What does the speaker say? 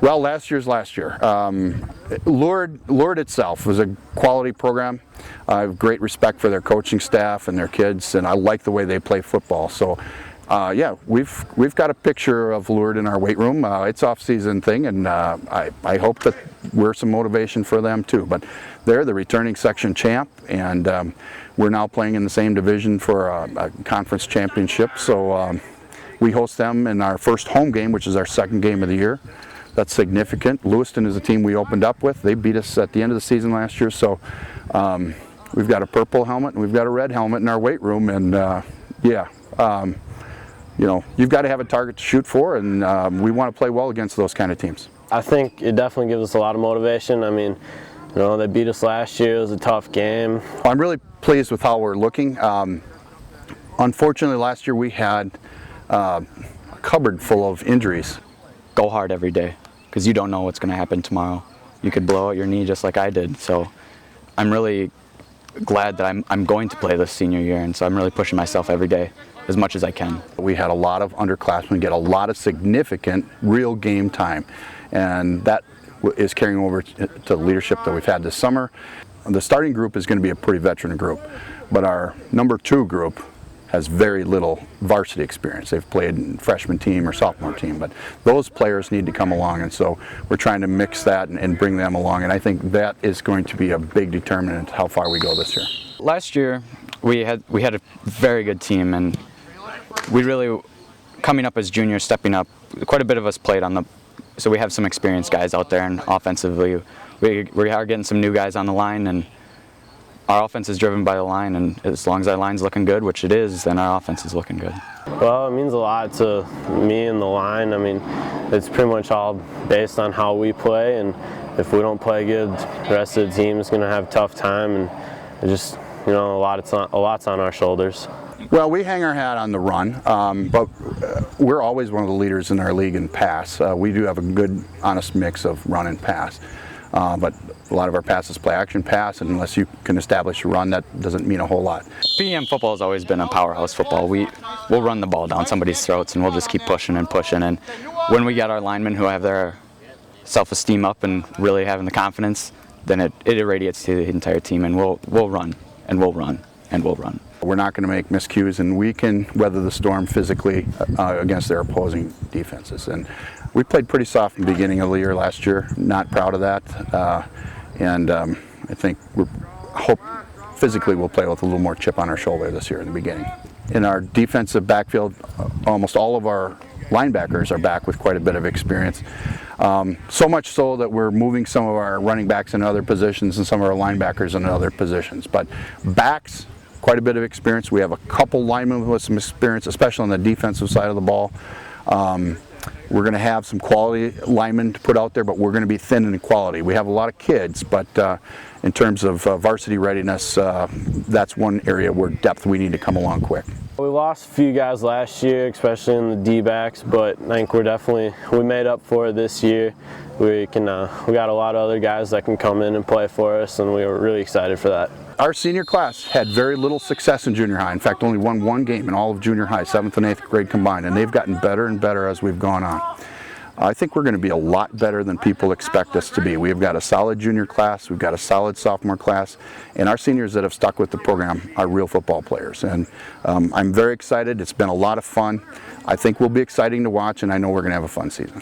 Well, last year. Lourdes itself was a quality program. I have great respect for their coaching staff and their kids, and I like the way they play football. So, yeah, we've got a picture of Lourdes in our weight room. It's off-season thing, and I hope that we're some motivation for them too. But they're the returning section champ, and we're now playing in the same division for a conference championship. So we host them in our first home game, which is our second game of the year. That's significant. Lewiston is a team we opened up with. They beat us at the end of the season last year. So we've got a purple helmet and we've got a red helmet in our weight room. And yeah, you know, you've got to have a target to shoot for, and we want to play well against those kind of teams. I think it definitely gives us a lot of motivation. I mean, you know, they beat us last year. It was a tough game. I'm really pleased with how we're looking. Unfortunately, last year we had a cupboard full of injuries. Go hard every day, because you don't know what's going to happen tomorrow. You could blow out your knee just like I did. So I'm really glad that I'm going to play this senior year, and so I'm really pushing myself every day as much as I can. We had a lot of underclassmen get a lot of significant real game time, and that is carrying over to the leadership that we've had this summer. The starting group is going to be a pretty veteran group, but our number 2 group has very little varsity experience. They've played in freshman team or sophomore team, but those players need to come along, and so we're trying to mix that and bring them along, and I think that is going to be a big determinant how far we go this year. Last year we had a very good team, and we really, coming up as juniors, stepping up, quite a bit of us played on the, so we have some experienced guys out there, and offensively we are getting some new guys on the line, and our offense is driven by the line, and as long as our line's looking good, which it is, then our offense is looking good. Well, it means a lot to me and the line. I mean, it's pretty much all based on how we play, and if we don't play good, the rest of the team is going to have a tough time, and it just, you know, a lot's on our shoulders. Well, we hang our hat on the run, but we're always one of the leaders in our league in pass. We do have a good, honest mix of run and pass. But a lot of our passes play action pass, and unless you can establish a run, that doesn't mean a whole lot. PEM football has always been a powerhouse football. We'll run the ball down somebody's throats, and we'll just keep pushing and pushing. And when we get our linemen who have their self-esteem up and really having the confidence, then it irradiates to the entire team, and we'll run, and we'll run, and we'll run. We're not going to make miscues, and we can weather the storm physically against their opposing defenses. And we played pretty soft in the beginning of the year last year. Not proud of that, and I think physically we'll play with a little more chip on our shoulder this year in the beginning. In our defensive backfield, almost all of our linebackers are back with quite a bit of experience. So much so that we're moving some of our running backs in other positions and some of our linebackers in other positions. But backs, quite a bit of experience. We have a couple linemen with some experience, especially on the defensive side of the ball. We're going to have some quality linemen to put out there, but we're going to be thin in quality. We have a lot of kids, but in terms of varsity readiness, that's one area where depth we need to come along quick. We lost a few guys last year, especially in the D-backs, but I think we made up for it this year. We got a lot of other guys that can come in and play for us, and we were really excited for that. Our senior class had very little success in junior high. In fact, only won one game in all of junior high, 7th and 8th grade combined, and they've gotten better and better as we've gone on. I think we're going to be a lot better than people expect us to be. We've got a solid junior class, we've got a solid sophomore class, and our seniors that have stuck with the program are real football players. And I'm very excited. It's been a lot of fun. I think we'll be exciting to watch, and I know we're going to have a fun season.